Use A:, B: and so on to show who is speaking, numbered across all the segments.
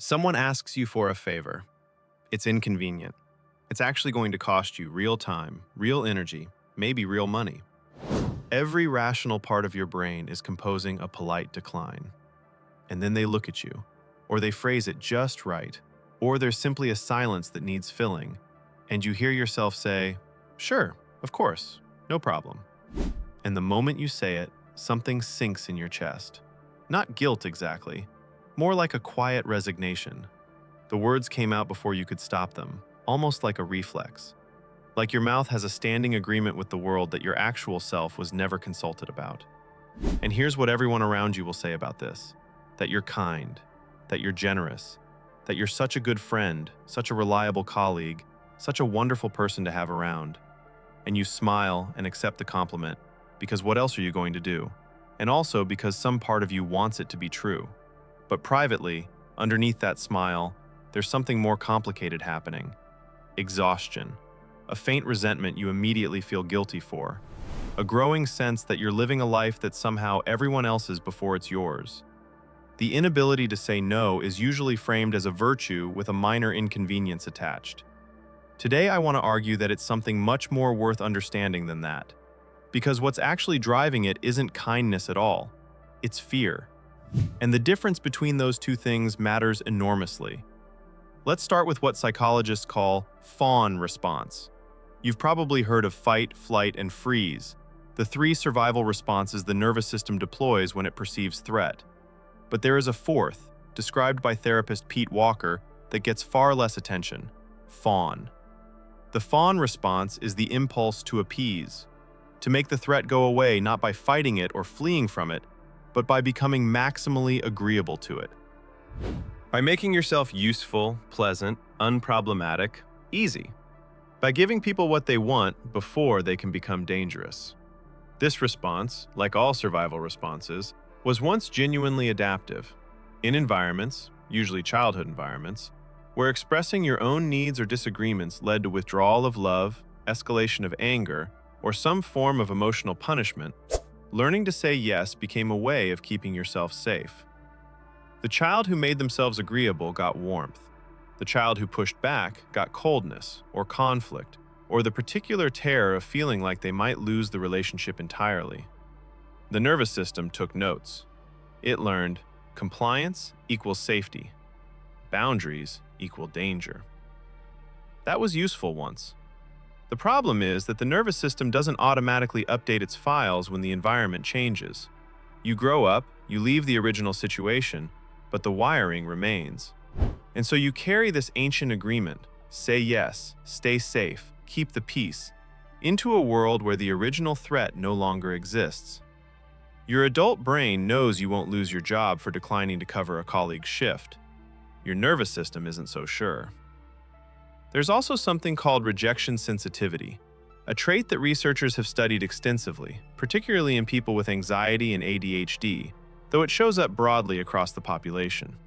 A: Someone asks you for a favor. It's inconvenient. It's actually going to cost you real time, real energy, maybe real money. Every rational part of your brain is composing a polite decline. And then they look at you, or they phrase it just right, or there's simply a silence that needs filling, and you hear yourself say, "Sure, of course, no problem." And the moment you say it, something sinks in your chest. Not guilt exactly, more like a quiet resignation. The words came out before you could stop them, almost like a reflex. Like your mouth has a standing agreement with the world that your actual self was never consulted about. And here's what everyone around you will say about this: that you're kind, that you're generous, that you're such a good friend, such a reliable colleague, such a wonderful person to have around. And you smile and accept the compliment, because what else are you going to do? And also because some part of you wants it to be true. But privately, underneath that smile, there's something more complicated happening. Exhaustion. A faint resentment you immediately feel guilty for. A growing sense that you're living a life that's somehow everyone else's before it's yours. The inability to say no is usually framed as a virtue with a minor inconvenience attached. Today, I want to argue that it's something much more worth understanding than that. Because what's actually driving it isn't kindness at all. It's fear. And the difference between those two things matters enormously. Let's start with what psychologists call fawn response. You've probably heard of fight, flight, and freeze, the three survival responses the nervous system deploys when it perceives threat. But there is a fourth, described by therapist Pete Walker, that gets far less attention: fawn. The fawn response is the impulse to appease, to make the threat go away not by fighting it or fleeing from it, but by becoming maximally agreeable to it. By making yourself useful, pleasant, unproblematic, easy. By giving people what they want before they can become dangerous. This response, like all survival responses, was once genuinely adaptive. In environments, usually childhood environments, where expressing your own needs or disagreements led to withdrawal of love, escalation of anger, or some form of emotional punishment, learning to say yes became a way of keeping yourself safe. The child who made themselves agreeable got warmth. The child who pushed back got coldness or conflict, or the particular terror of feeling like they might lose the relationship entirely. The nervous system took notes. It learned compliance equals safety. Boundaries equal danger. That was useful once. The problem is that the nervous system doesn't automatically update its files when the environment changes. You grow up, you leave the original situation, but the wiring remains. And so you carry this ancient agreement, say yes, stay safe, keep the peace, into a world where the original threat no longer exists. Your adult brain knows you won't lose your job for declining to cover a colleague's shift. Your nervous system isn't so sure. There's also something called rejection sensitivity, a trait that researchers have studied extensively, particularly in people with anxiety and ADHD, though it shows up broadly across the population.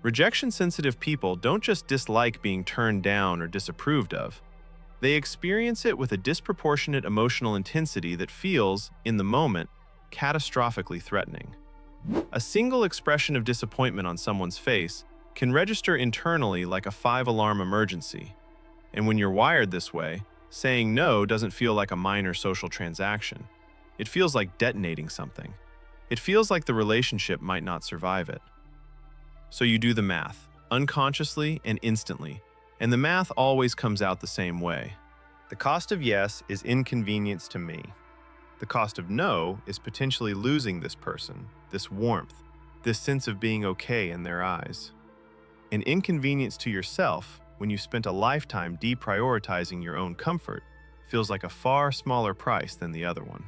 A: Rejection-sensitive people don't just dislike being turned down or disapproved of. They experience it with a disproportionate emotional intensity that feels, in the moment, catastrophically threatening. A single expression of disappointment on someone's face can register internally like a 5-alarm emergency. And when you're wired this way, saying no doesn't feel like a minor social transaction. It feels like detonating something. It feels like the relationship might not survive it. So you do the math, unconsciously and instantly, and the math always comes out the same way. The cost of yes is inconvenience to me. The cost of no is potentially losing this person, this warmth, this sense of being okay in their eyes. An inconvenience to yourself, when you spent a lifetime deprioritizing your own comfort, feels like a far smaller price than the other one.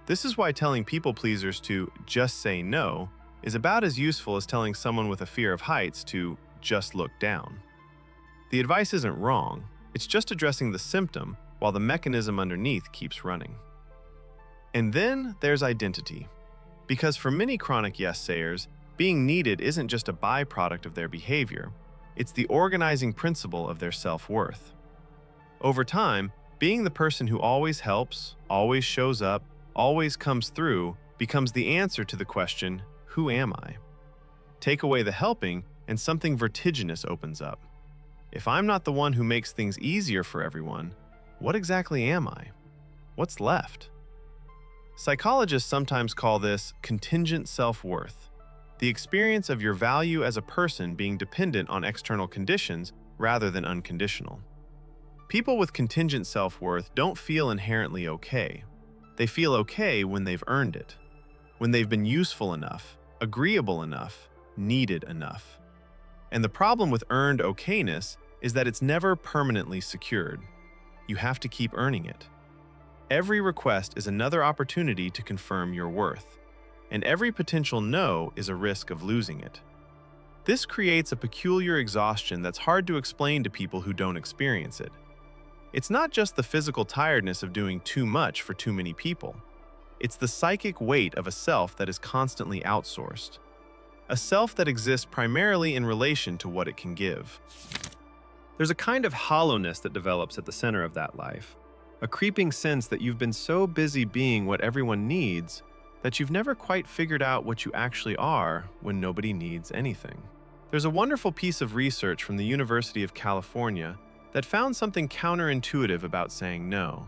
A: This is why telling people pleasers to just say no is about as useful as telling someone with a fear of heights to just look down. The advice isn't wrong, it's just addressing the symptom while the mechanism underneath keeps running. And then there's identity. Because for many chronic yes-sayers, being needed isn't just a byproduct of their behavior, it's the organizing principle of their self-worth. Over time, being the person who always helps, always shows up, always comes through, becomes the answer to the question, who am I? Take away the helping, and something vertiginous opens up. If I'm not the one who makes things easier for everyone, what exactly am I? What's left? Psychologists sometimes call this contingent self-worth, the experience of your value as a person being dependent on external conditions rather than unconditional. People with contingent self-worth don't feel inherently okay. They feel okay when they've earned it, when they've been useful enough, agreeable enough, needed enough. And the problem with earned okayness is that it's never permanently secured. You have to keep earning it. Every request is another opportunity to confirm your worth, and every potential no is a risk of losing it. This creates a peculiar exhaustion that's hard to explain to people who don't experience it. It's not just the physical tiredness of doing too much for too many people. It's the psychic weight of a self that is constantly outsourced. A self that exists primarily in relation to what it can give. There's a kind of hollowness that develops at the center of that life. A creeping sense that you've been so busy being what everyone needs that you've never quite figured out what you actually are when nobody needs anything. There's a wonderful piece of research from the University of California that found something counterintuitive about saying no.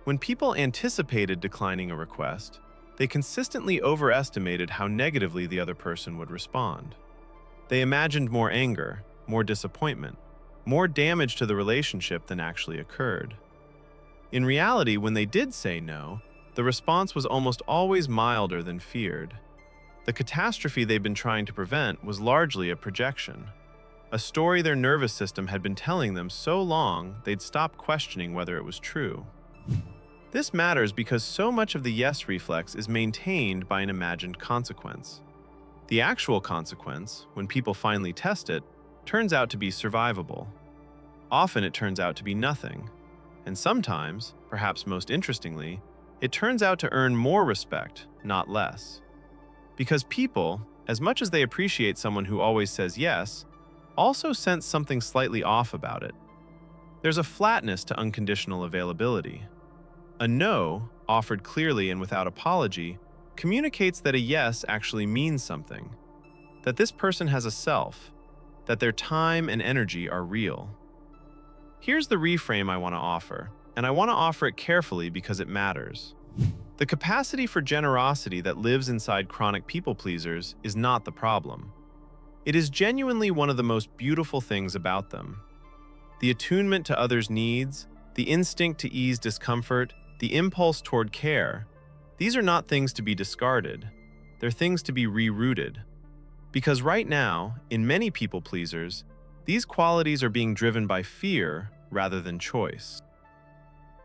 A: When people anticipated declining a request, they consistently overestimated how negatively the other person would respond. They imagined more anger, more disappointment, more damage to the relationship than actually occurred. In reality, when they did say no, the response was almost always milder than feared. The catastrophe they'd been trying to prevent was largely a projection, a story their nervous system had been telling them so long they'd stopped questioning whether it was true. This matters because so much of the yes reflex is maintained by an imagined consequence. The actual consequence, when people finally test it, turns out to be survivable. Often it turns out to be nothing. And sometimes, perhaps most interestingly, it turns out to earn more respect, not less. Because people, as much as they appreciate someone who always says yes, also sense something slightly off about it. There's a flatness to unconditional availability. A no, offered clearly and without apology, communicates that a yes actually means something, that this person has a self, that their time and energy are real. Here's the reframe I want to offer, and I want to offer it carefully because it matters. The capacity for generosity that lives inside chronic people-pleasers is not the problem. It is genuinely one of the most beautiful things about them. The attunement to others' needs, the instinct to ease discomfort, the impulse toward care, these are not things to be discarded. They're things to be rerouted. Because right now, in many people-pleasers, these qualities are being driven by fear rather than choice.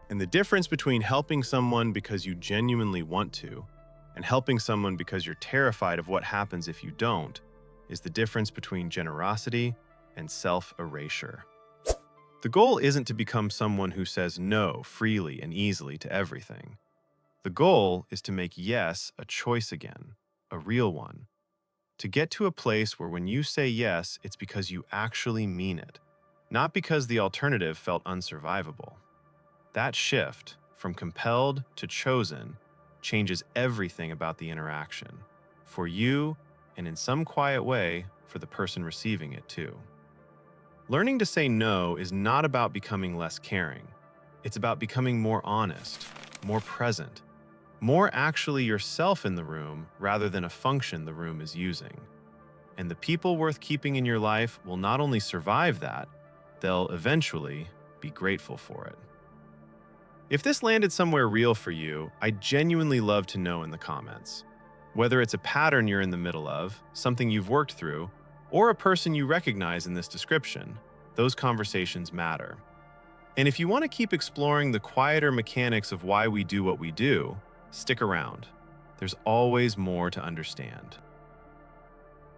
A: And the difference between helping someone because you genuinely want to and helping someone because you're terrified of what happens if you don't is the difference between generosity and self-erasure. The goal isn't to become someone who says no freely and easily to everything. The goal is to make yes a choice again, a real one. To get to a place where when you say yes, it's because you actually mean it, not because the alternative felt unsurvivable. That shift, from compelled to chosen, changes everything about the interaction, for you, and in some quiet way, for the person receiving it too. Learning to say no is not about becoming less caring. It's about becoming more honest, more present, more actually yourself in the room rather than a function the room is using. And the people worth keeping in your life will not only survive that, they'll eventually be grateful for it. If this landed somewhere real for you, I'd genuinely love to know in the comments. Whether it's a pattern you're in the middle of, something you've worked through, or a person you recognize in this description, those conversations matter. And if you want to keep exploring the quieter mechanics of why we do what we do, stick around. There's always more to understand.